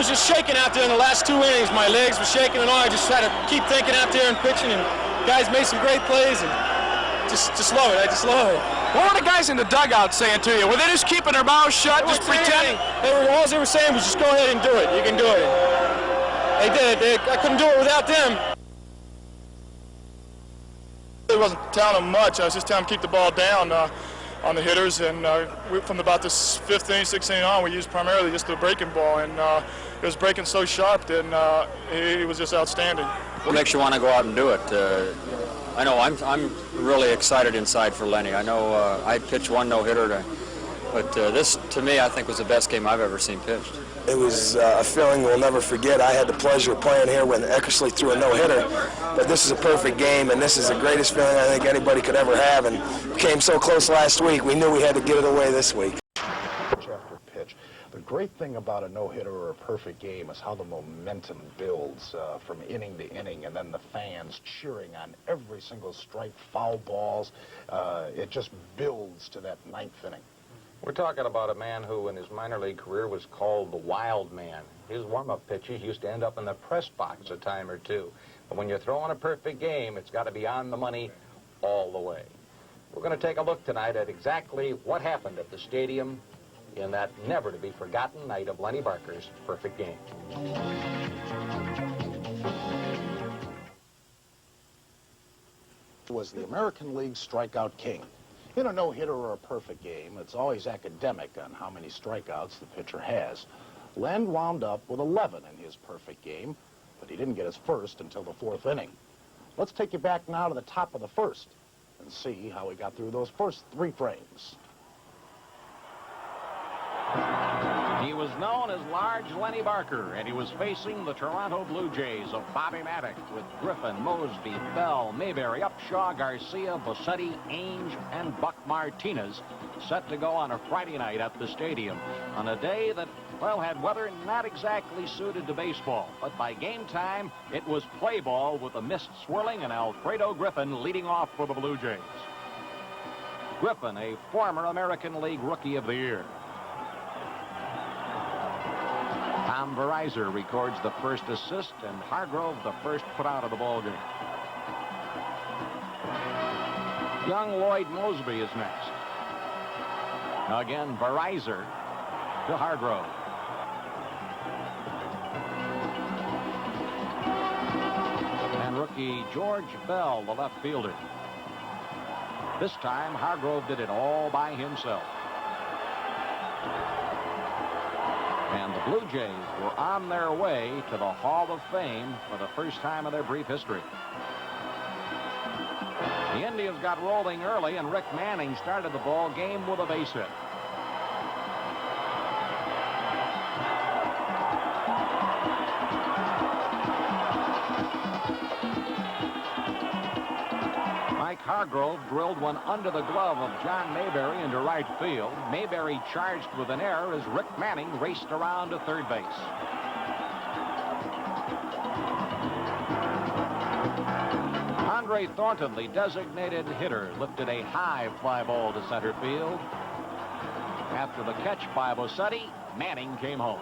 was just shaking out there in the last 2 innings. My legs were shaking and all. I just had to keep thinking out there and pitching, and guys made some great plays, and just love it. I just love it. What were the guys in the dugout saying to you? Were they just keeping their mouths shut, just pretending? All they were saying was just go ahead and do it. You can do it. They did. I couldn't do it without them. I wasn't telling them much. I was just telling them to keep the ball down on the hitters, and from about the 5th inning, 6th inning on, we used primarily just the breaking ball, and it was breaking so sharp that it was just outstanding. What makes you want to go out and do it? I know I'm really excited inside for Lenny. I know I pitched 1 no-hitter, but this, to me, I think was the best game I've ever seen pitched. It was a feeling we'll never forget. I had the pleasure of playing here when Eckersley threw a no-hitter, but this is a perfect game, and this is the greatest feeling I think anybody could ever have, and we came so close last week, we knew we had to get it away this week. Pitch after pitch. The great thing about a no-hitter or a perfect game is how the momentum builds from inning to inning, and then the fans cheering on every single strike, foul balls. It just builds to that 9th inning. We're talking about a man who in his minor league career was called the Wild Man. His warm-up pitches used to end up in the press box a time or two. But when you're throwing a perfect game, it's got to be on the money all the way. We're going to take a look tonight at exactly what happened at the stadium in that never-to-be-forgotten night of Lenny Barker's perfect game. Was the American League strikeout king. In a no-hitter or a perfect game, it's always academic on how many strikeouts the pitcher has. Len wound up with 11 in his perfect game, but he didn't get his first until the 4th inning. Let's take you back now to the top of the 1st and see how he got through those first 3 frames. He was known as Large Lenny Barker, and he was facing the Toronto Blue Jays of Bobby Maddox with Griffin, Mosby, Bell, Mayberry, Upshaw, Garcia, Bossetti, Ainge, and Buck Martinez set to go on a Friday night at the stadium on a day that, well, had weather not exactly suited to baseball. But by game time, it was play ball with the mist swirling and Alfredo Griffin leading off for the Blue Jays. Griffin, a former American League Rookie of the Year. Tom Verizor records the first assist, and Hargrove the first put out of the ballgame. Young Lloyd Mosby is next. Again, Verizor to Hargrove. And rookie George Bell, the left fielder. This time, Hargrove did it all by himself. And the Blue Jays were on their way to the Hall of Fame for the first time in their brief history. The Indians got rolling early, and Rick Manning started the ball game with a base hit. Mike Hargrove drilled one under the glove of John Mayberry into right field. Mayberry charged with an error as Rick Manning raced around to third base. Andre Thornton, the designated hitter, lifted a high fly ball to center field. After the catch by Bossetti, Manning came home.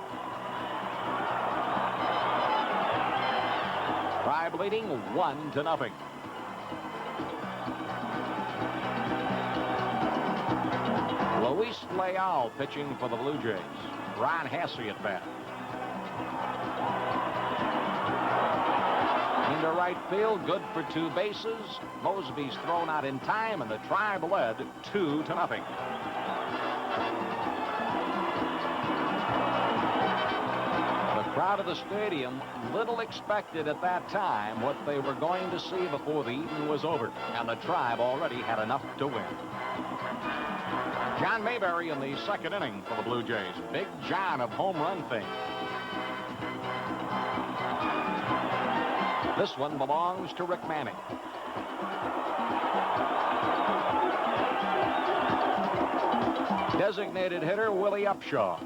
Tribe leading 1-0. Luis Leal pitching for the Blue Jays. Ron Hasse at bat. Into right field, good for 2 bases. Mosby's thrown out in time, and the Tribe led 2-0. The crowd of the stadium little expected at that time what they were going to see before the evening was over, and the Tribe already had enough to win. John Mayberry in the 2nd inning for the Blue Jays. Big John of home run fame. This one belongs to Rick Manning. Designated hitter Willie Upshaw.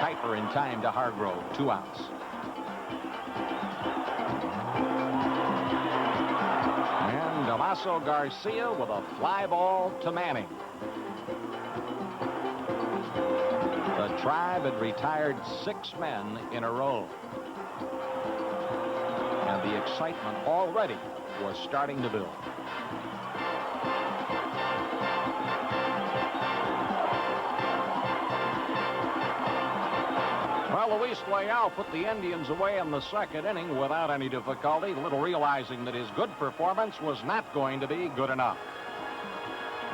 Kuiper in time to Hargrove, 2 outs. And Damaso Garcia with a fly ball to Manning. The Tribe had retired 6 men in a row. And the excitement already was starting to build. Well, Luis Leal put the Indians away in the second inning without any difficulty, little realizing that his good performance was not going to be good enough.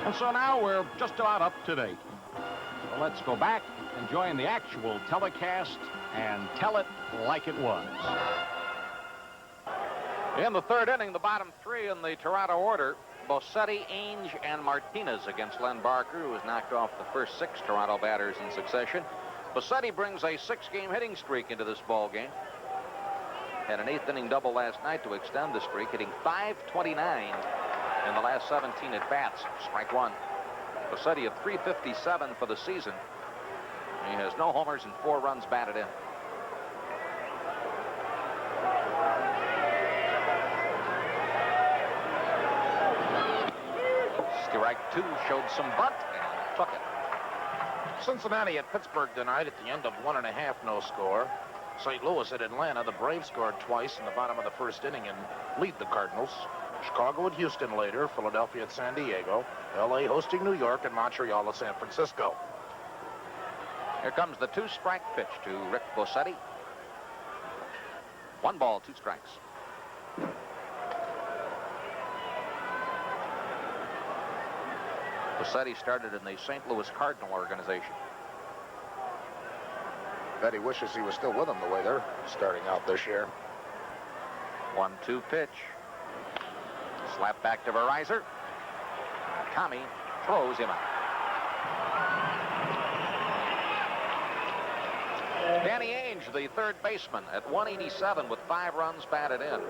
And so now we're just about up to date. So let's go back and join the actual telecast and tell it like it was. In the third inning, the bottom 3 in the Toronto order, Bossetti, Ainge, and Martinez against Len Barker, who has knocked off the first 6 Toronto batters in succession. Bossetti brings a 6-game hitting streak into this ball game. Had an 8th inning double last night to extend the streak, hitting .529 in the last 17 at-bats. Strike 1. Bossetti at .357 for the season. He has no homers and 4 runs batted in. Strike 2 showed some bunt and took it. Cincinnati at Pittsburgh tonight at the end of 1.5, no score. St. Louis at Atlanta. The Braves scored twice in the bottom of the first inning and lead the Cardinals. Chicago at Houston later. Philadelphia at San Diego. L.A. hosting New York, and Montreal at San Francisco. Here comes the 2-strike pitch to Rick Bossetti. 1 ball, 2 strikes. Bossetti started in the St. Louis Cardinal organization. Bet he wishes he was still with them the way they're starting out this year. 1-2 pitch. Slap back to Verizon. Tommy throws him out. Danny Ainge, the third baseman, at 187 with 5 runs batted in.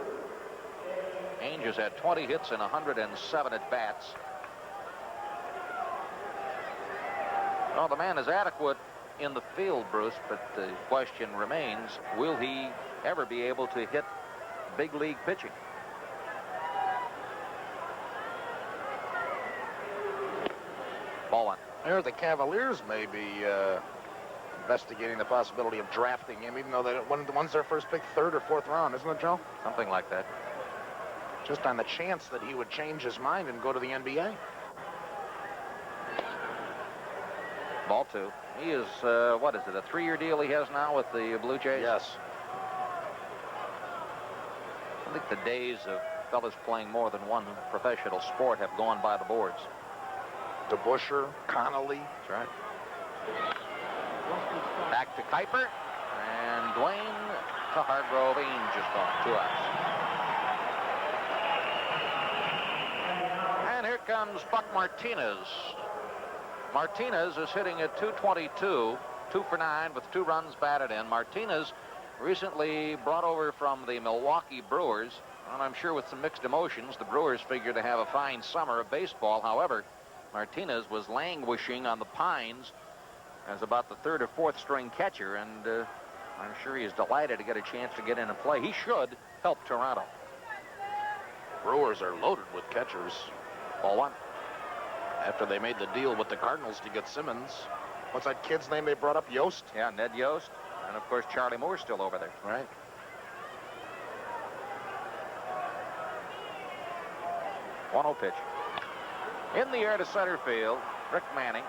Ainge has had 20 hits and 107 at-bats. Well, the man is adequate in the field, Bruce, but the question remains, will he ever be able to hit big league pitching? Ball 1. Here, the Cavaliers may be investigating the possibility of drafting him, even though one's their first pick, 3rd or 4th round, isn't it, Joe? Something like that. Just on the chance that he would change his mind and go to the NBA. Ball 2. He is, what is it, a 3-year deal he has now with the Blue Jays? Yes. I think the days of fellas playing more than one professional sport have gone by the boards. DeBuscher, Connolly. That's right. Back to Kuiper. And Dwayne to Hargrove. Ainge is gone. 2 outs. And here comes Buck Martinez. Martinez is hitting at .222, 2 for 9 with 2 runs batted in. Martinez recently brought over from the Milwaukee Brewers, and I'm sure with some mixed emotions. The Brewers figure to have a fine summer of baseball. However, Martinez was languishing on the Pines as about the 3rd or 4th string catcher, and I'm sure he is delighted to get a chance to get in and play. He should help Toronto. Brewers are loaded with catchers. Ball 1. After they made the deal with the Cardinals to get Simmons. What's that kid's name they brought up? Yost? Yeah, Ned Yost. And, of course, Charlie Moore's still over there. Right. One 0 pitch. In the air to center field, Rick Manning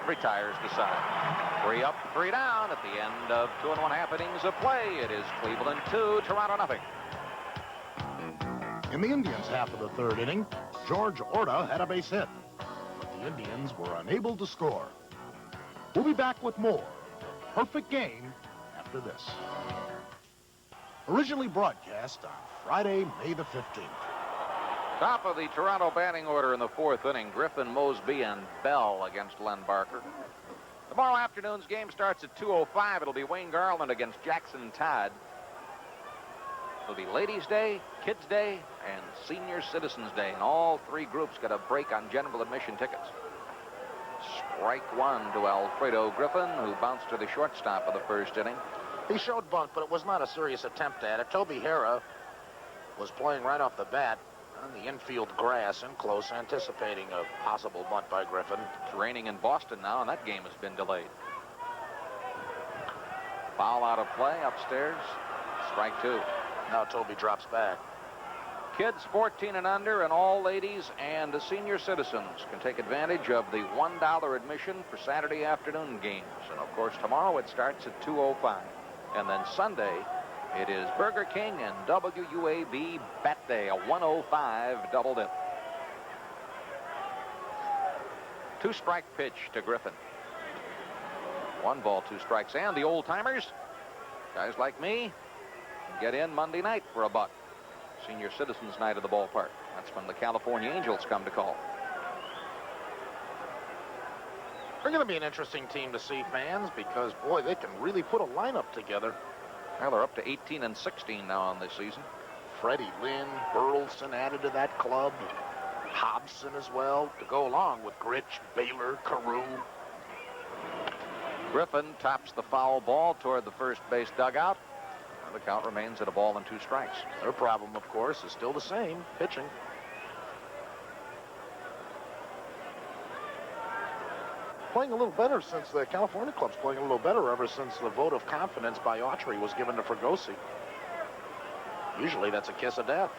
retires the side. 3 up, 3 down at the end of 2 1/2 innings of play. It is Cleveland 2, Toronto 0. In the Indians' half of the 3rd inning, George Orta had a base hit. But the Indians were unable to score. We'll be back with more Perfect Game after this. Originally broadcast on Friday, May the 15th. Top of the Toronto batting order in the 4th inning, Griffin, Mosby, and Bell against Len Barker. Tomorrow afternoon's game starts at 2:05. It'll be Wayne Garland against Jackson Todd. It'll be Ladies' Day, Kids' Day, and Senior Citizens' Day. And all 3 groups got a break on general admission tickets. Strike 1 to Alfredo Griffin, who bounced to the shortstop of the 1st inning. He showed bunt, but it was not a serious attempt at it. Toby Hara was playing right off the bat. On the infield grass and close, anticipating a possible bunt by Griffin. It's raining in Boston now, and that game has been delayed. Foul out of play upstairs. Strike two. Now Toby drops back. Kids 14 and under and all ladies and senior citizens can take advantage of the $1 admission for Saturday afternoon games. And, of course, tomorrow it starts at 2:05. And then Sunday, it is Burger King and WUAB Bet Day, a 105 double dip. 2-strike pitch to Griffin. 1 ball, 2 strikes. And the old-timers, guys like me, can get in Monday night for $1. Senior Citizens Night of the ballpark. That's when the California Angels come to call. They're going to be an interesting team to see, fans, because, boy, they can really put a lineup together. Well, they're up to 18 and 16 now on this season. Freddie Lynn, Burleson added to that club. Hobson as well, to go along with Gritch, Baylor, Carew. Griffin tops the foul ball toward the first base dugout. The count remains at 1 ball and 2 strikes. Their problem, of course, is still the same, pitching. Playing a little better since the California club's playing a little better ever since the vote of confidence by Autry was given to Fregosi. Usually that's a kiss of death.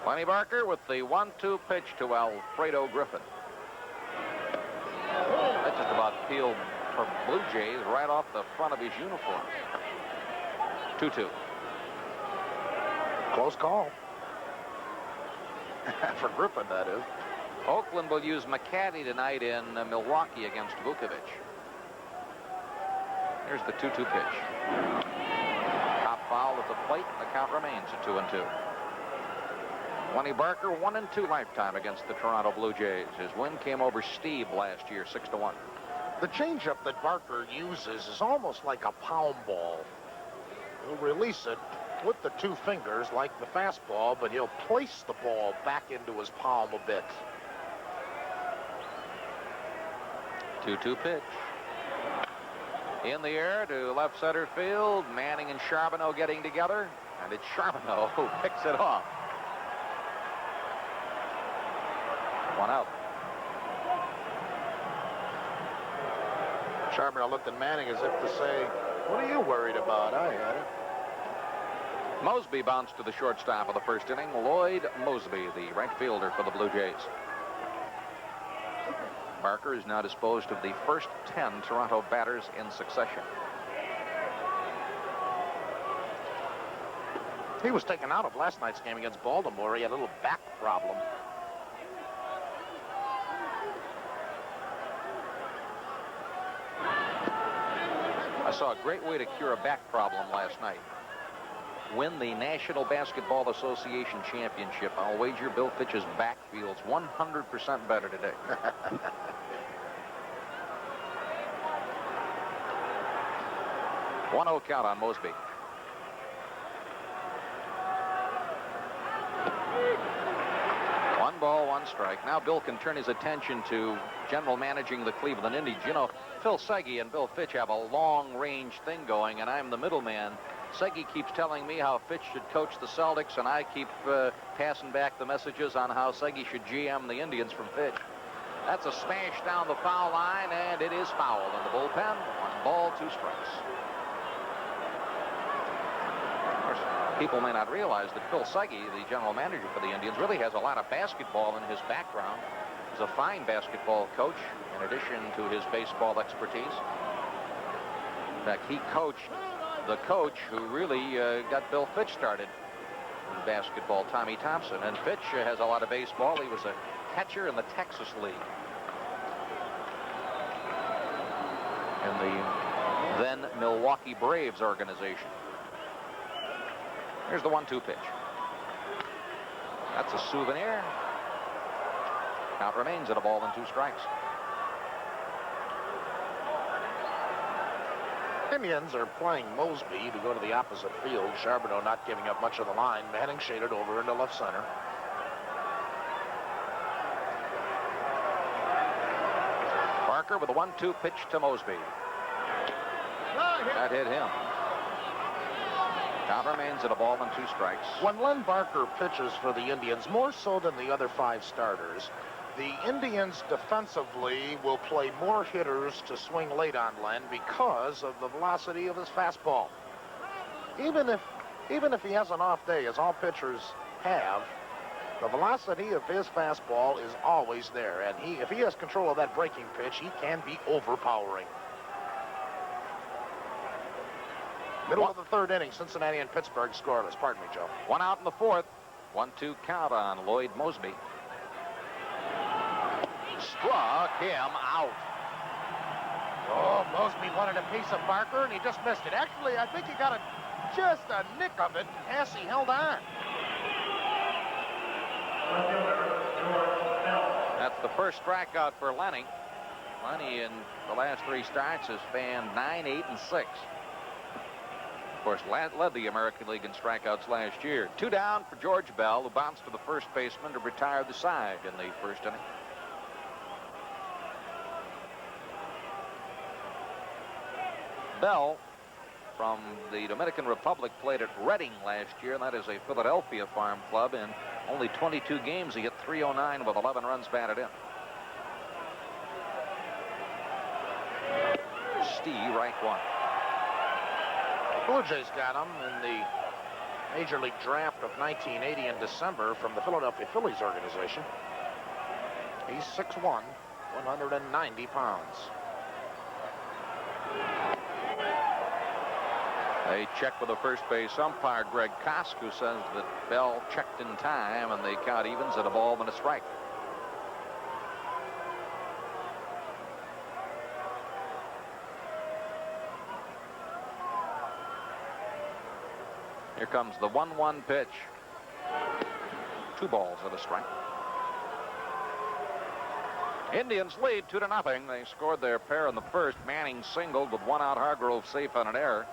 Lenny Barker with the 1-2 pitch to Alfredo Griffin. That just about peeled from Blue Jays right off the front of his uniform. 2-2. Close call. For Griffin, that is. Oakland will use McCaddy tonight in Milwaukee against Vukovic. Here's the 2-2 pitch. Top foul at the plate. The count remains at 2-2. Lenny Barker, 1-2 lifetime against the Toronto Blue Jays. His win came over Steve last year, 6-1. The changeup that Barker uses is almost like a pound ball. He'll release it with the 2 fingers like the fastball, but he'll place the ball back into his palm a bit. 2-2 pitch. In the air to left center field. Manning and Charbonneau getting together, and it's Charbonneau who picks it off. 1 out. Charbonneau looked at Manning as if to say, what are you worried about? I had it. Mosby bounced to the shortstop of the first inning. Lloyd Mosby, the right fielder for the Blue Jays. Barker is now disposed of the first 10 Toronto batters in succession. He was taken out of last night's game against Baltimore. He had a little back problem. I saw a great way to cure a back problem last night. Win the National Basketball Association Championship. I'll wager Bill Fitch's back feels 100% better today. 1-0 count on Mosby. One ball, 1 strike. Now Bill can turn his attention to general managing the Cleveland Indians. You know, Phil Segui and Bill Fitch have a long-range thing going, and I'm the middleman. Segui keeps telling me how Fitch should coach the Celtics, and I keep passing back the messages on how Segui should GM the Indians from Fitch. That's a smash down the foul line, and it is fouled in the bullpen. 1 ball, 2 strikes. Of course, people may not realize that Phil Segui, the general manager for the Indians, really has a lot of basketball in his background. He's a fine basketball coach in addition to his baseball expertise. In fact, he coached the coach who really got Bill Fitch started in basketball, Tommy Thompson. And Fitch has a lot of baseball. He was a catcher in the Texas League. In the then Milwaukee Braves organization. Here's the 1-2 pitch. That's a souvenir. Count remains at 1 ball and 2 strikes. Indians are playing Mosby to go to the opposite field. Charbonneau not giving up much of the line. Manning shaded over into left center. Barker with a 1-2 pitch to Mosby. That hit him. Count remains at a ball and 2 strikes. When Len Barker pitches for the Indians, more so than the other 5 starters, the Indians defensively will play more hitters to swing late on Len because of the velocity of his fastball. Even if he has an off day, as all pitchers have, the velocity of his fastball is always there. And if he has control of that breaking pitch, he can be overpowering. Middle of the 3rd inning, Cincinnati and Pittsburgh scoreless. Pardon me, Joe. 1 out in the 4th. 1-2 count on Lloyd Mosby. Struck him out. Oh, Mosby wanted a piece of Barker, and he just missed it. Actually, I think he got just a nick of it. Cassie held on. That's the first strikeout for Lenny. Lenny in the last 3 starts has fanned 9, 8, and 6. Of course, led the American League in strikeouts last year. 2 down for George Bell, who bounced to the first baseman to retire the side in the 1st inning. Bell from the Dominican Republic played at Reading last year, and that is a Philadelphia farm club. In only 22 games, he hit .309 with 11 runs batted in. Steve, rank 1. The Blue Jays got him in the Major League Draft of 1980 in December from the Philadelphia Phillies organization. He's 6'1", 190 pounds. They check with the first base umpire, Greg Kosk, who says that Bell checked in time, and the count evens at a ball and a strike. Here comes the 1-1 pitch. 2 balls and a strike. Indians lead 2-0. They scored their pair in the 1st. Manning singled with 1 out. Hargrove safe on an error.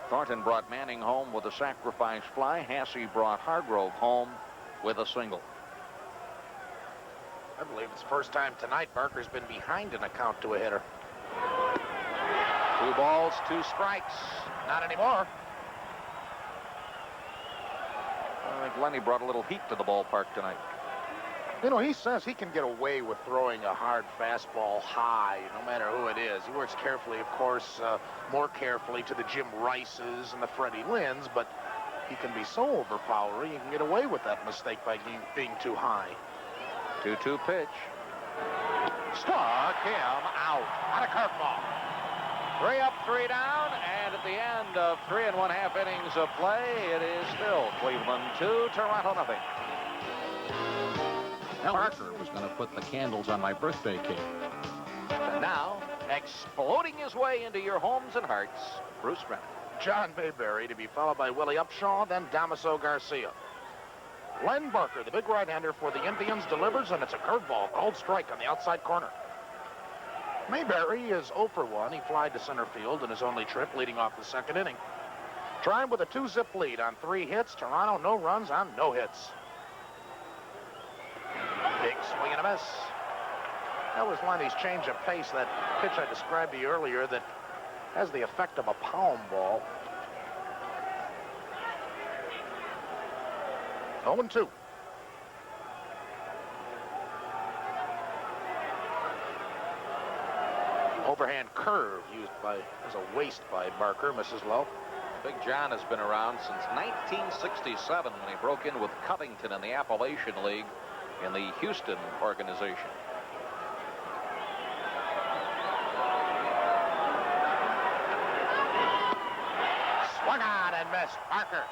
Thornton brought Manning home with a sacrifice fly. Hasse brought Hargrove home with a single. I believe it's the first time tonight Barker's been behind in a count to a hitter. 2 balls, 2 strikes. Not anymore. I think Lenny brought a little heat to the ballpark tonight. You know, he says he can get away with throwing a hard fastball high, no matter who it is. He works carefully, of course, more carefully to the Jim Rices and the Freddie Lynns, but he can be so overpowering, he can get away with that mistake by being too high. 2-2 pitch. Struck him out. On a curveball. 3 up, 3 down, and at the end of 3 1/2 innings of play, it is still Cleveland 2, Toronto 0. Parker was going to put the candles on my birthday cake. And now, exploding his way into your homes and hearts, Bruce Brennan. John Mayberry to be followed by Willie Upshaw, then Damaso Garcia. Len Barker, the big right-hander for the Indians, delivers, and it's a curveball, called strike on the outside corner. Mayberry is 0 for 1. He flied to center field in his only trip, leading off the 2nd inning. Trying with a 2-zip lead on 3 hits. Toronto, no runs on no hits. Big swing and a miss. That was Lenny's change of pace, that pitch I described to you earlier that has the effect of a palm ball. 0-2. Overhand curve used as a waste by Barker, misses low. Big John has been around since 1967 when he broke in with Covington in the Appalachian League in the Houston organization. Swung on and missed. Barker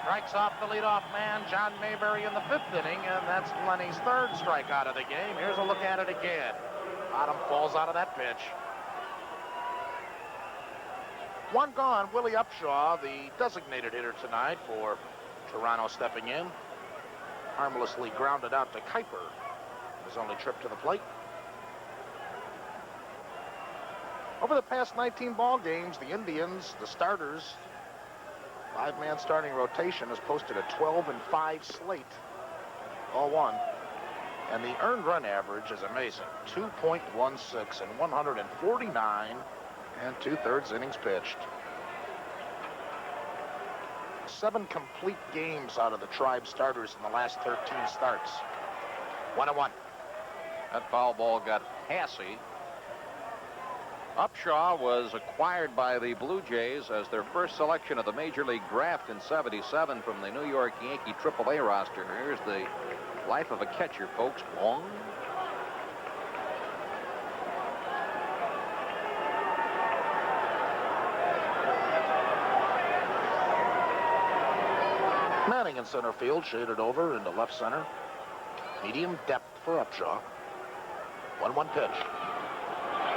strikes off the leadoff man, John Mayberry, in the 5th inning, and that's Lenny's 3rd strikeout of the game. Here's a look at it again. Bottom falls out of that pitch. 1 gone. Willie Upshaw, the designated hitter tonight for Toronto, stepping in. Harmlessly grounded out to Kuiper, his only trip to the plate. Over the past 19 ball games, the Indians, the starters, 5-man starting rotation, has posted a 12-5 slate, all won. And the earned run average is amazing, 2.16 in 149 2/3 innings pitched. 7 complete games out of the Tribe starters in the last 13 starts. 1-1. That foul ball got Hasse. Upshaw was acquired by the Blue Jays as their first selection of the Major League Draft in '77 from the New York Yankee AAA roster. Here's the life of a catcher, folks. Long. Manning in center field, shaded over into left center. Medium depth for Upshaw. 1-1 pitch.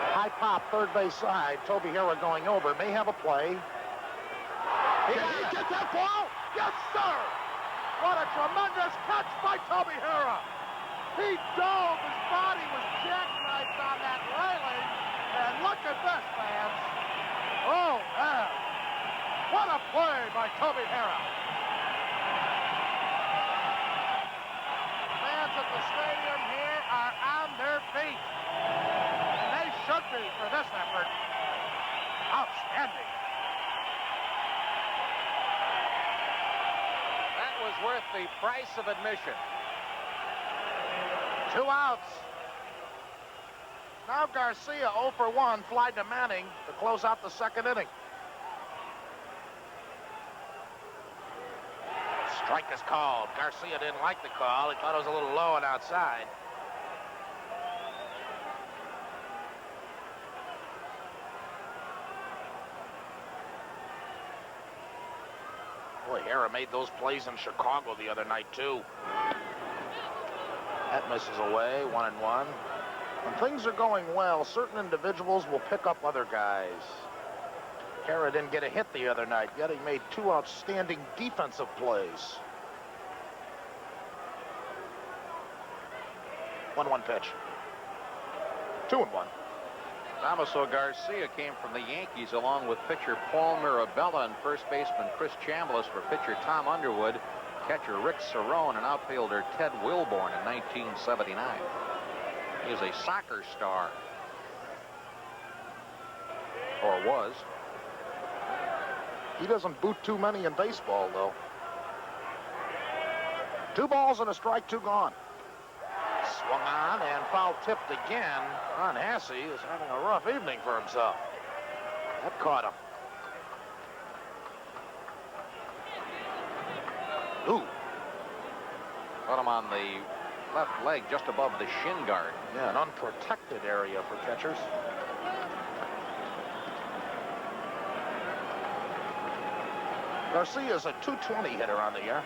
High pop, third base side. Toby Hara going over. May have a play. He gets that ball. Yes, sir. What a tremendous catch by Toby Hara. He dove. His body was jackknifed on that railing. And look at this, fans. Oh, man. What a play by Toby Hara. Fans at the stadium here are on their feet. Should be for this effort. Outstanding. That was worth the price of admission. 2 outs. Now Garcia 0 for 1, fly to Manning to close out the second inning. Strike is called. Garcia didn't like the call. He thought it was a little low and outside. Boy, Hara made those plays in Chicago the other night, too. That misses away, 1-1. When things are going well, certain individuals will pick up other guys. Hara didn't get a hit the other night, yet he made 2 outstanding defensive plays. 1-1 pitch. 2-1. Damaso Garcia came from the Yankees along with pitcher Paul Mirabella and first baseman Chris Chambliss for pitcher Tom Underwood, catcher Rick Cerrone, and outfielder Ted Wilborn in 1979. He is a soccer star. Or was. He doesn't boot too many in baseball, though. 2 balls and a strike, 2 gone. Swung on and foul tipped again. Ron Hasse is having a rough evening for himself. That caught him. Ooh. Put him on the left leg just above the shin guard. Yeah, an unprotected area for catchers. Garcia's a .220 hitter on the year.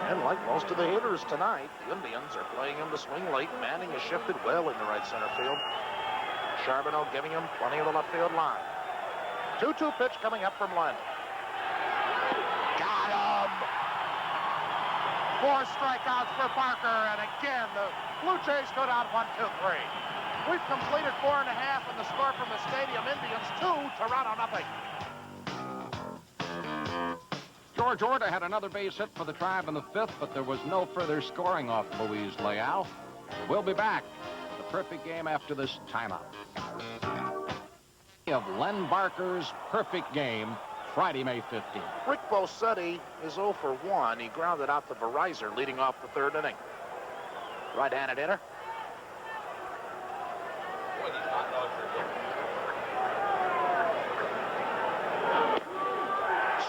And like most of the hitters tonight, the Indians are playing him to swing late. Manning has shifted well in the right center field. Charbonneau giving him plenty of the left field line. 2-2 pitch coming up from Len. Got him! 4 strikeouts for Barker, and again, the Blue Jays go down 1-2-3. We've completed 4.5, and the score from the stadium, Indians 2, Toronto nothing. George Orta had another base hit for the Tribe in the 5th, but there was no further scoring off Luis Leal. We'll be back. The perfect game after this timeout. Of Len Barker's perfect game, Friday, May 15th. Rick Bosetti is 0 for 1. He grounded out the Verizon leading off the 3rd inning. Right-handed hitter.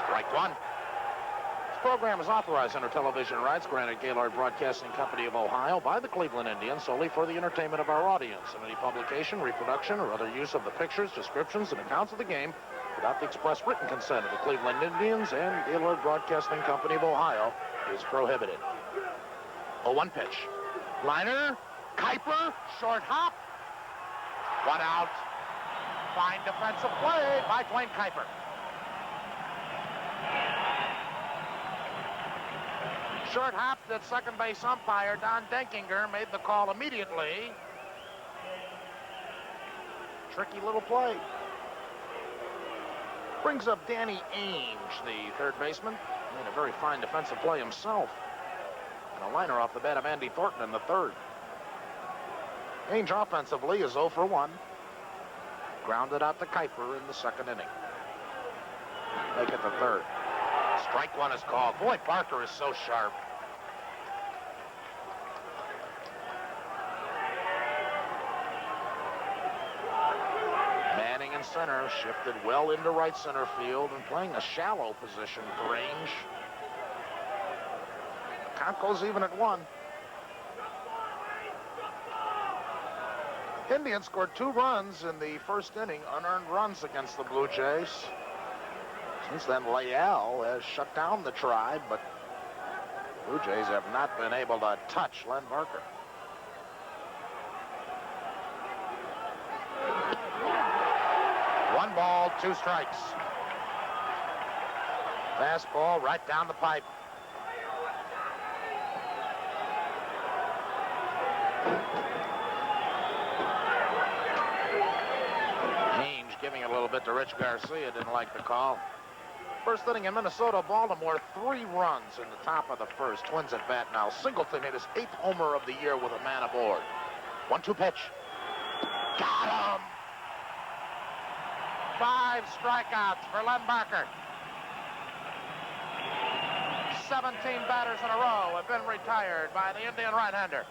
Strike 1. This program is authorized under television rights granted Gaylord Broadcasting Company of Ohio by the Cleveland Indians solely for the entertainment of our audience. And any publication, reproduction, or other use of the pictures, descriptions, and accounts of the game without the express written consent of the Cleveland Indians and Gaylord Broadcasting Company of Ohio is prohibited. 0-1 pitch. Liner, Kuiper, short hop. 1 out. Fine defensive play by Dwayne Kuiper. Short hop that second base umpire Don Denkinger made the call immediately. Tricky little play. Brings up Danny Ainge, the third baseman. Made a very fine defensive play himself. And a liner off the bat of Andy Thornton in the 3rd. Ainge offensively is 0 for 1. Grounded out to Kuiper in the 2nd inning. make it the third. Strike one is called. Boy, Barker is so sharp. Manning in center, shifted well into right center field and playing a shallow position for range. Count goes even at 1. Indians scored 2 runs in the first inning, unearned runs against the Blue Jays. Since then, Leal has shut down the Tribe, but Blue Jays have not been able to touch Len Barker. One ball, 2 strikes. Fastball right down the pipe. Ainge giving it a little bit to Rich Garcia, didn't like the call. First inning in Minnesota, Baltimore, 3 runs in the top of the first. Twins at bat now. Singleton hit his 8th homer of the year with a man aboard. 1-2 pitch. Got him! 5 strikeouts for Len Barker. 17 batters in a row have been retired by the Indian right-hander.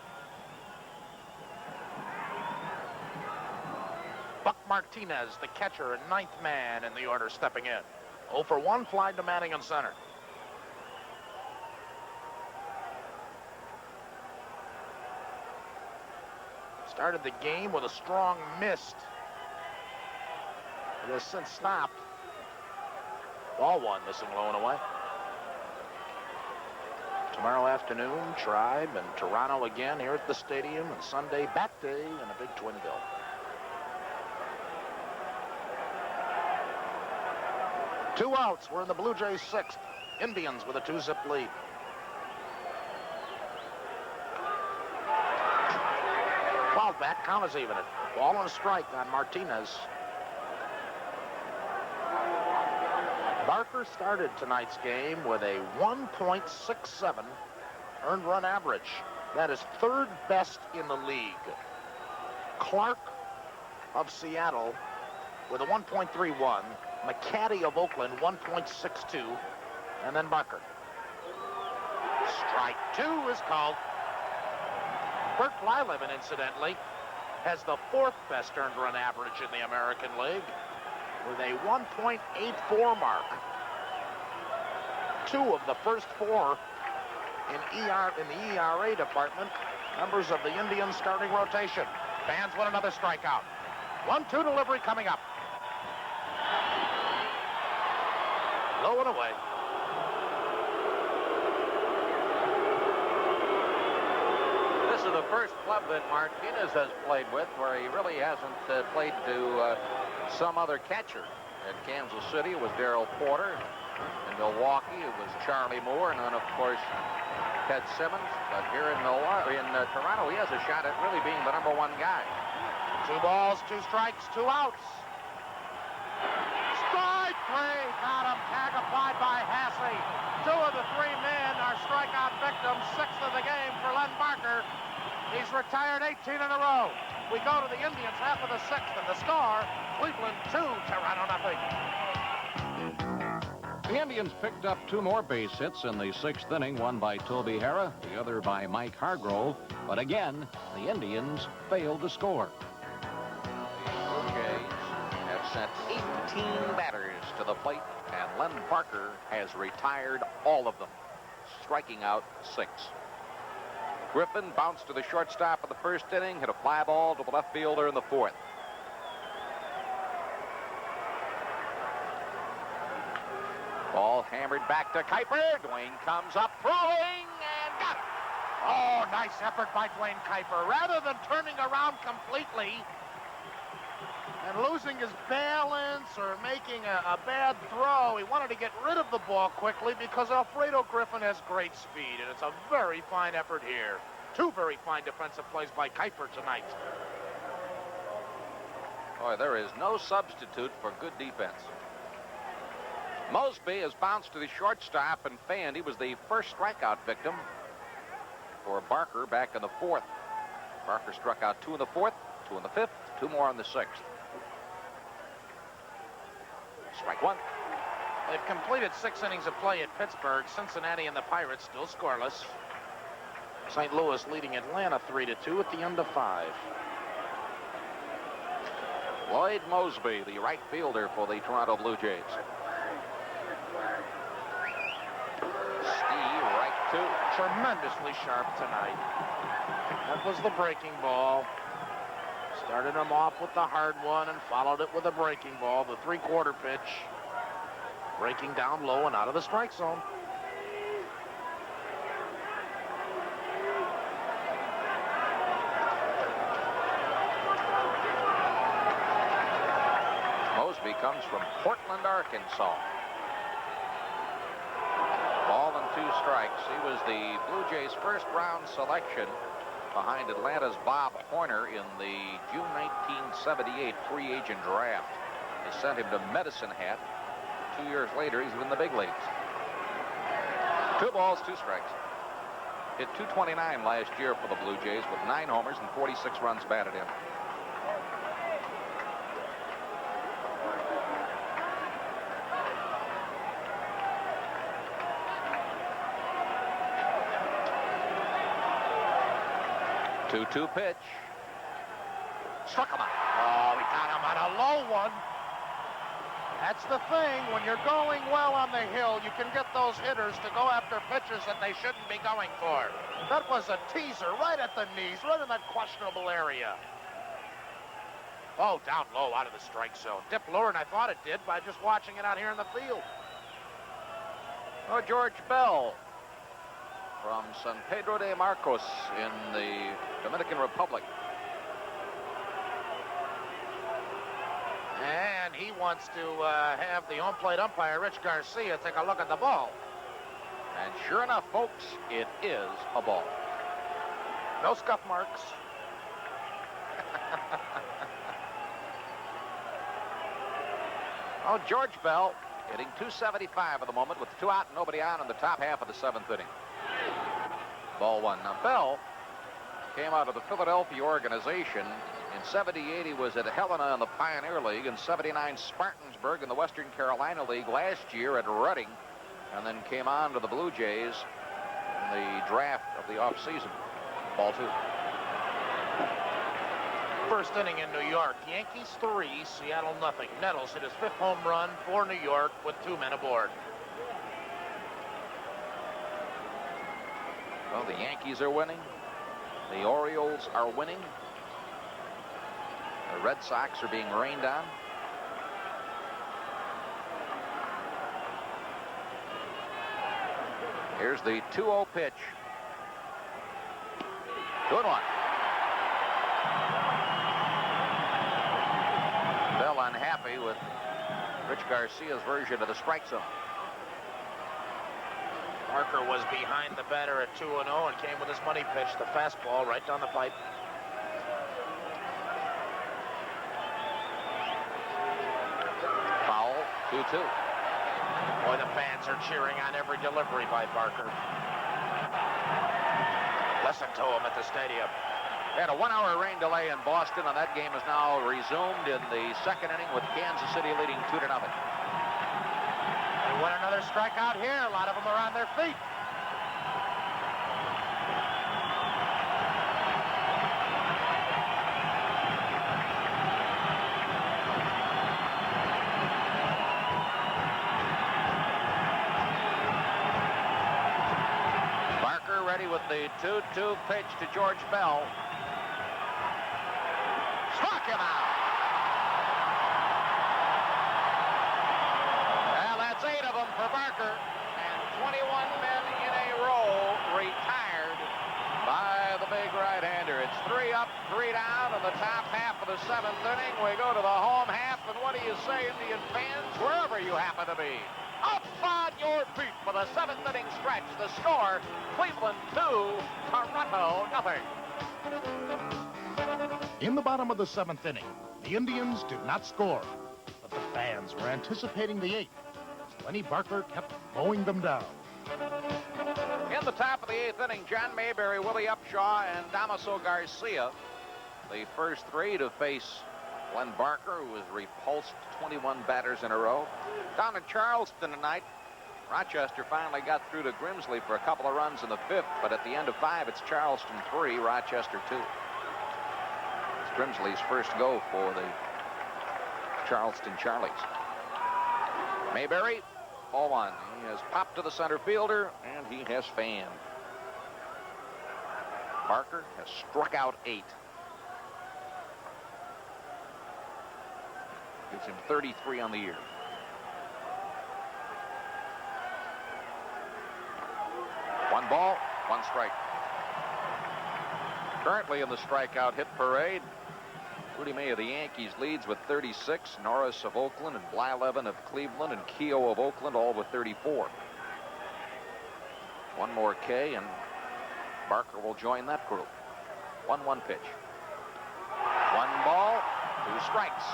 Buck Martinez, the catcher, and 9th man in the order, stepping in. 0 for 1, fly to Manning in center. Started the game with a strong mist. It has since stopped. Ball 1, missing low and away. Tomorrow afternoon, Tribe and Toronto again here at the stadium, and Sunday, bat day in a big twin bill. Two outs. We're in the Blue Jays' 6th. Indians with a 2-zip lead. Fouled back, count is even. Ball and a strike on Martinez. Barker started tonight's game with a 1.67 earned run average. That is 3rd best in the league. Clark of Seattle with a 1.31. McCaddy of Oakland, 1.62. And then Barker. Strike 2 is called. Bert Blyleven, incidentally, has the 4th best earned run average in the American League with a 1.84 mark. 2 of the first 4 in the ERA department, members of the Indians starting rotation. Fans want another strikeout. 1-2 delivery coming up. Low and away. This is the first club that Martinez has played with where he really hasn't played to some other catcher. At Kansas City, it was Darrell Porter. In Milwaukee, it was Charlie Moore, and then, of course, Ted Simmons. But here in Toronto, he has a shot at really being the #1 guy. 2 balls, 2 strikes, 2 outs. Strike 3, got him. Tag applied by Hasse. 2 of the 3 men are strikeout victims. 6th of the game for Len Barker. He's retired 18 in a row. We go to the Indians, half of the 6th, and the score, Cleveland 2, Toronto nothing. The Indians picked up 2 more base hits in the 6th inning, one by Toby Harrah, the other by Mike Hargrove. But again, the Indians failed to score. The Blue Jays have sent 18 batters to the plate, and Len Barker has retired all of them, striking out 6. Griffin bounced to the shortstop in the 1st inning, hit a fly ball to the left fielder in the 4th. Ball hammered back to Kuiper. Dwayne comes up, throwing, and got it. Oh, nice effort by Dwayne Kuiper. Rather than turning around completely and losing his balance or making a bad throw, he wanted to get rid of the ball quickly because Alfredo Griffin has great speed, and it's a very fine effort here. 2 very fine defensive plays by Kuiper tonight. Boy, there is no substitute for good defense. Mosby has bounced to the shortstop and fanned. He was the first strikeout victim for Barker back in the 4th. Barker struck out 2 in the 4th, 2 in the 5th, 2 more in the 6th. Strike 1. They've completed 6 innings of play at Pittsburgh. Cincinnati and the Pirates still scoreless. St. Louis leading Atlanta 3-2 at the end of 5. Lloyd Mosby, the right fielder for the Toronto Blue Jays. Steve, right two. Tremendously sharp tonight. That was the breaking ball. Started him off with the hard one and followed it with a breaking ball, the 3/4 pitch. Breaking down low and out of the strike zone. Mosby comes from Portland, Arkansas. Ball and 2 strikes. He was the Blue Jays' first-round selection behind Atlanta's Bob Horner in the June 1978 free agent draft. They sent him to Medicine Hat. 2 years later, he's in the big leagues. 2 balls, 2 strikes. Hit .229 last year for the Blue Jays with 9 homers and 46 runs batted in. Two pitch. Struck him out. Oh, he got him on a low one. That's the thing. When you're going well on the hill, you can get those hitters to go after pitches that they shouldn't be going for. That was a teaser right at the knees, right in that questionable area. Oh, down low out of the strike zone. Dipped lower than I thought it did by just watching it out here in the field. Oh, George Bell from San Pedro de Marcos in the Dominican Republic. And he wants to have the home plate umpire, Rich Garcia, take a look at the ball. And sure enough, folks, it is a ball. No scuff marks. Oh, George Bell hitting .275 at the moment with 2 out and nobody on in the top half of the 7th inning. Ball 1. Now, Bell came out of the Philadelphia organization. In 78, he was at Helena in the Pioneer League. In 79, Spartansburg in the Western Carolina League. Last year at Reading. And then came on to the Blue Jays in the draft of the offseason. Ball 2. First inning in New York. Yankees 3, Seattle nothing. Nettles hit his 5th home run for New York with 2 men aboard. Well, the Yankees are winning. The Orioles are winning. The Red Sox are being rained on. Here's the 2-0 pitch. 2-1. Bell unhappy with Rich Garcia's version of the strike zone. Parker was behind the batter at 2-0 and came with his money pitch, the fastball right down the pipe. Foul, 2-2. Boy, the fans are cheering on every delivery by Parker. Listen to him at the stadium. They had a 1-hour rain delay in Boston, and that game is now resumed in the 2nd inning with Kansas City leading 2-0. They win another strikeout here. A lot of them are on their feet. Barker ready with the 2-2 pitch to George Bell. Struck him out. Well, that's 8 of them for Barker, and 21 men in a row retired by the big right-hander. It's 3 up, 3 down in the top half of the 7th inning. We go to the home half, and what do you say, Indian fans, wherever you happen to be? Up on your feet for the 7th inning stretch. The score, Cleveland 2, Toronto nothing. In the bottom of the 7th inning, the Indians did not score, but the fans were anticipating the 8th as Lenny Barker kept mowing them down. In the top of the 8th inning, John Mayberry, Willie Upshaw, and Damaso Garcia, the first 3 to face Glenn Barker, who has repulsed 21 batters in a row. Down in Charleston tonight, Rochester finally got through to Grimsley for a couple of runs in the 5th, but at the end of 5, it's Charleston 3, Rochester 2. It's Grimsley's first go for the Charleston Charlies. Mayberry, ball 1. He has popped to the center fielder, and he has fanned. Barker has struck out 8. Gives him 33 on the year. One ball, one strike. Currently in the strikeout hit parade, Rudy May of the Yankees leads with 36, Norris of Oakland and Blyleven of Cleveland and Keogh of Oakland all with 34. One more K and Barker will join that group. 1-1 pitch. One ball, 2 strikes.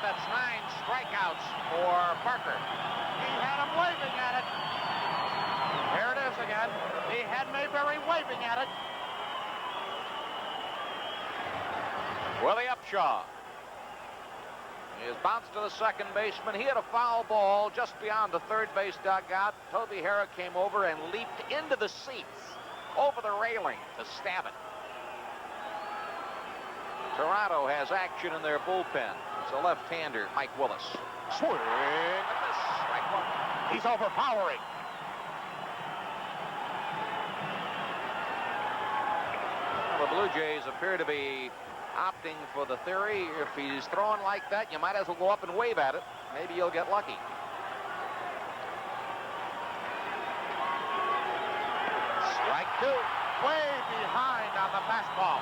That's 9 strikeouts for Barker. He had him waving at it. Here it is again. He had Mayberry waving at it. Willie Upshaw. He has bounced to the second baseman. He had a foul ball just beyond the third base dugout. Toby Harrah came over and leaped into the seats over the railing to stab it. Toronto has action in their bullpen. It's a left-hander, Mike Willis. Swing and miss. Strike 1. He's overpowering. Well, the Blue Jays appear to be opting for the theory, if he's throwing like that, you might as well go up and wave at it. Maybe you'll get lucky. Strike 2. Way behind on the fastball.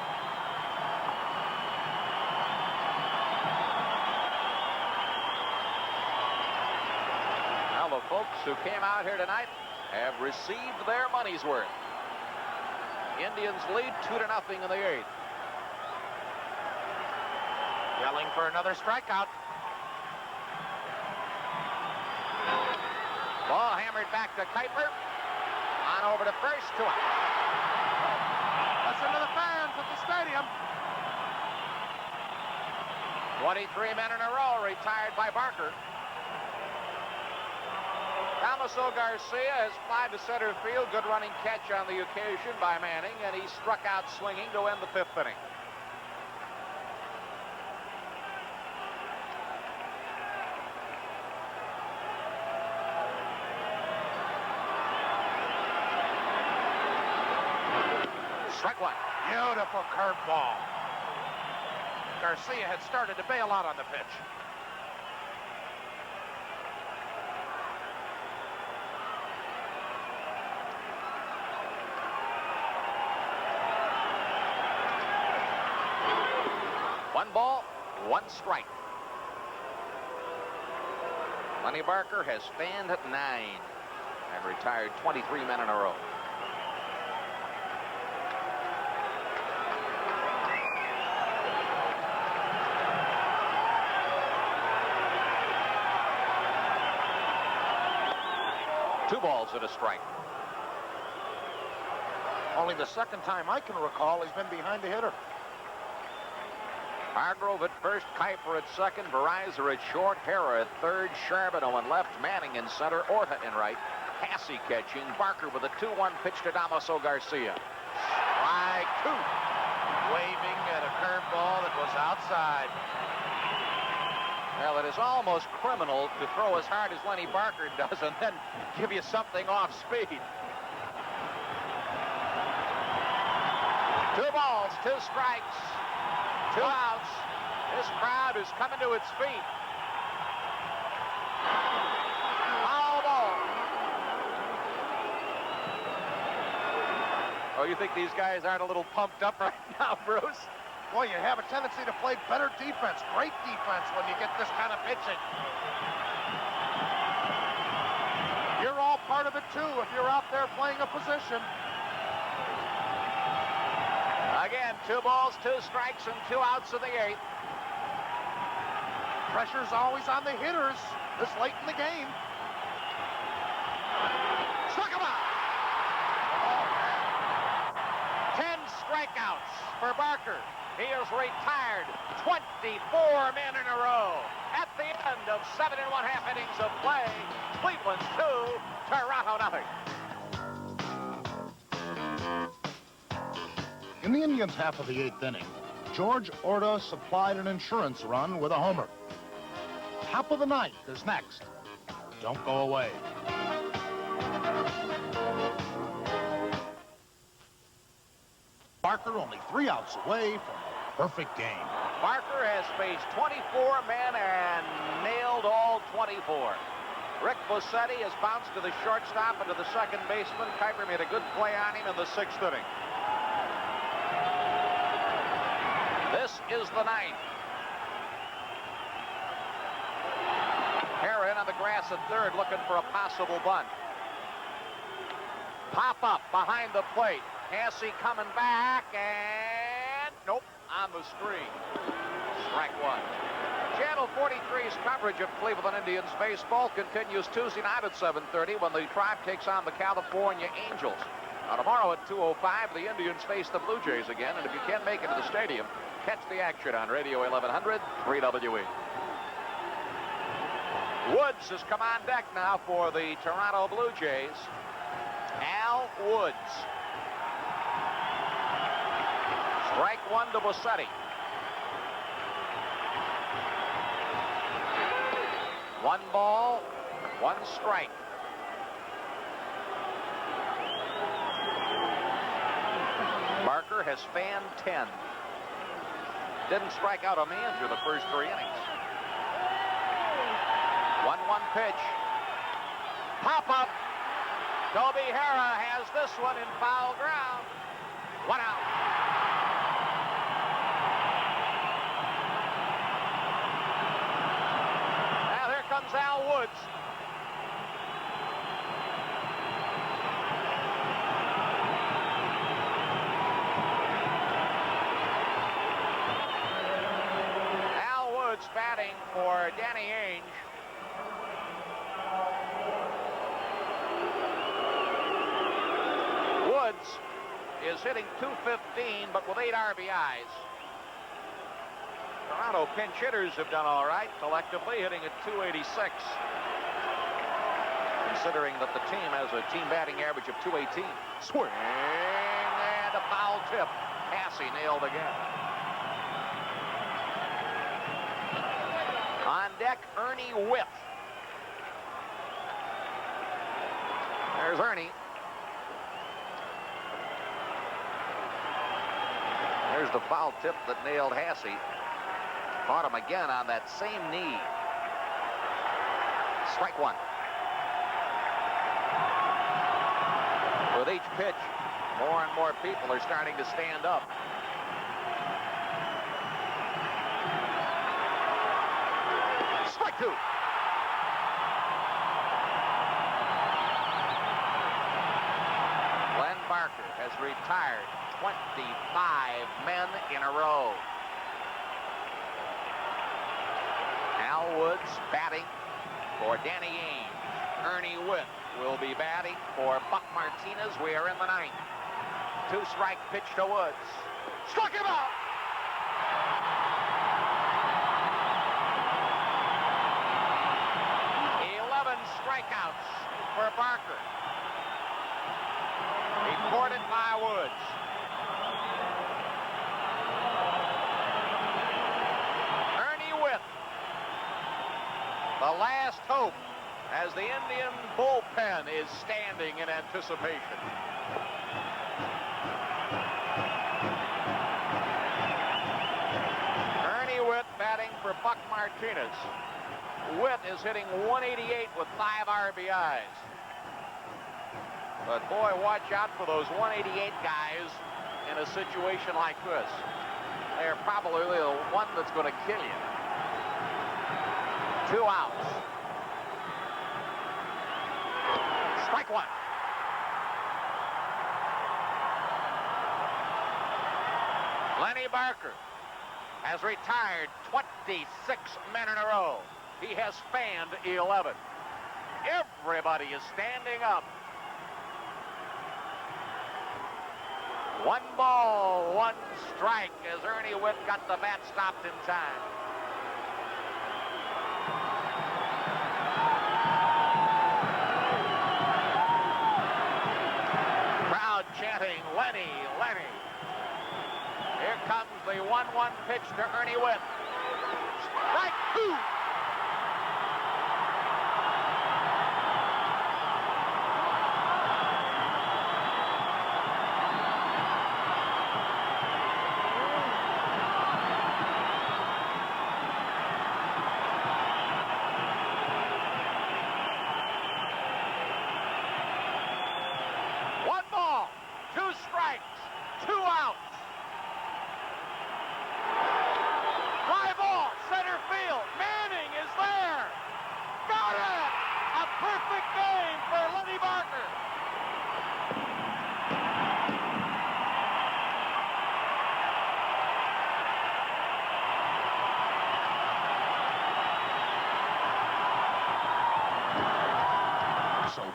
The folks who came out here tonight have received their money's worth. Indians lead 2-0 in the 8th. Yelling for another strikeout. Ball hammered back to Kuiper. On over to first, 2 out. Listen to the fans at the stadium. 23 men in a row retired by Barker. Damaso Garcia has flied to center field. Good running catch on the occasion by Manning, and he struck out swinging to end the 5th inning. Strike 1. Beautiful curveball. Garcia had started to bail out on the pitch. One ball, 1 strike. Lenny Barker has fanned at 9 and retired 23 men in a row. Two balls and a strike. Only the second time I can recall he's been behind the hitter. Hargrove at first, Kuiper at second, Verizon at short, Harrah at third, Charbonneau in left, Manning in center, Orta in right, Passy catching, Barker with a 2-1 pitch to Damaso Garcia. Strike 2. Waving at a curveball that was outside. Well, it is almost criminal to throw as hard as Lenny Barker does and then give you something off speed. 2 balls, 2 strikes. 2 outs. This crowd is coming to its feet. Foul ball. Oh, you think these guys aren't a little pumped up right now, Bruce? Boy, you have a tendency to play better defense, great defense, when you get this kind of pitching. You're all part of it, too, if you're out there playing a position. Again, 2 balls, 2 strikes, and 2 outs in the 8th. Pressure's always on the hitters this late in the game. Struck him out. 10 strikeouts for Barker. He is retired 24 men in a row. At the end of 7 1/2 innings of play, Cleveland 2, Toronto nothing. In the Indians' half of the 8th inning, George Orta supplied an insurance run with a homer. Top of the 9th is next. Don't go away. Barker only 3 outs away from a perfect game. Barker has faced 24 men and nailed all 24. Rick Bossetti has bounced to the shortstop and to the second baseman. Kuiper made a good play on him in the 6th inning. This is the 9th. Herrin on the grass at third looking for a possible bunt. Pop up behind the plate. Hasse coming back and nope, on the screen. Strike 1. Channel 43's coverage of Cleveland Indians baseball continues Tuesday night at 7:30 when the Tribe takes on the California Angels. Now tomorrow at 2:05, the Indians face the Blue Jays again, and if you can't make it to the stadium, catch the action on Radio 1100 3WE. Woods has come on deck now for the Toronto Blue Jays. Al Woods. Strike 1 to Bossetti. 1 ball, 1 strike. Barker has fanned 10. Didn't strike out a man through the first 3 innings. 1-1 pitch. Pop up. Toby Harrah has this one in foul ground. 1 out. Now here comes Al Woods. Al Woods batting for Danny Ainge. Woods is hitting .215, but with 8 RBIs. Toronto pinch hitters have done all right, collectively hitting at .286. Considering that the team has a team batting average of .218. Swing and a foul tip. Hasse nailed again. On deck, Ernie Whitt. There's Ernie. There's the foul tip that nailed Hasse. Caught him again on that same knee. Strike 1. With each pitch, more and more people are starting to stand up. Strike 2. Glenn Barker has retired 25 men in a row. Al Woods batting for Danny Ainge. Ernie Whitt will be batting for Buck Martinez. We are in the 9th. 2-strike pitch to Woods. Struck him out! Strikeouts for Barker. Reported by Woods. Ernie Whitt, the last hope as the Indian bullpen is standing in anticipation. Ernie Whitt batting for Buck Martinez. Whitt is hitting .188 with 5 RBIs. But boy, watch out for those .188 guys in a situation like this. They're probably the one that's going to kill you. 2 outs. Strike 1. Lenny Barker has retired 26 men in a row. He has fanned 11. Everybody is standing up. 1 ball, 1 strike as Ernie Witt got the bat stopped in time. Crowd chanting, Lenny, Lenny. Here comes the 1-1 pitch to Ernie Witt. Strike 2.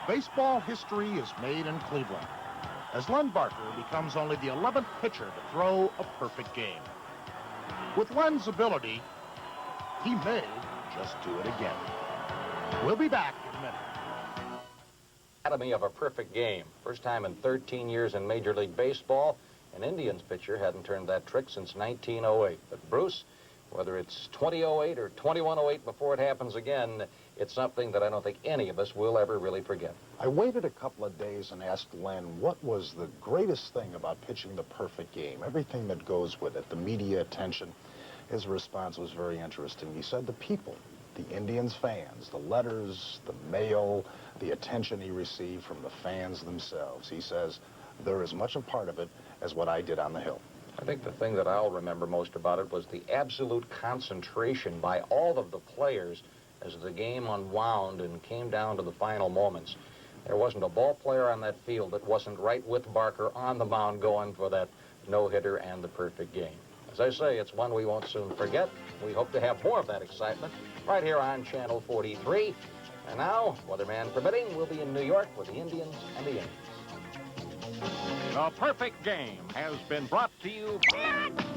Baseball history is made in Cleveland, as Len Barker becomes only the 11th pitcher to throw a perfect game. With Len's ability, he may just do it again. We'll be back in a minute. Anatomy of a perfect game. First time in 13 years in Major League Baseball, an Indians pitcher hadn't turned that trick since 1908. But Bruce, whether it's 2008 or 2108 before it happens again, it's something that I don't think any of us will ever really forget. I waited a couple of days and asked Len what was the greatest thing about pitching the perfect game, everything that goes with it, the media attention. His response was very interesting. He said the people, the Indians fans, the letters, the mail, the attention he received from the fans themselves. He says they're as much a part of it as what I did on the Hill. I think the thing that I'll remember most about it was the absolute concentration by all of the players as the game unwound and came down to the final moments. There wasn't a ball player on that field that wasn't right with Barker on the mound going for that no-hitter and the perfect game. As I say, it's one we won't soon forget. We hope to have more of that excitement right here on Channel 43. And now, weatherman permitting, we'll be in New York with the Indians and the Indians. The Perfect Game has been brought to you by...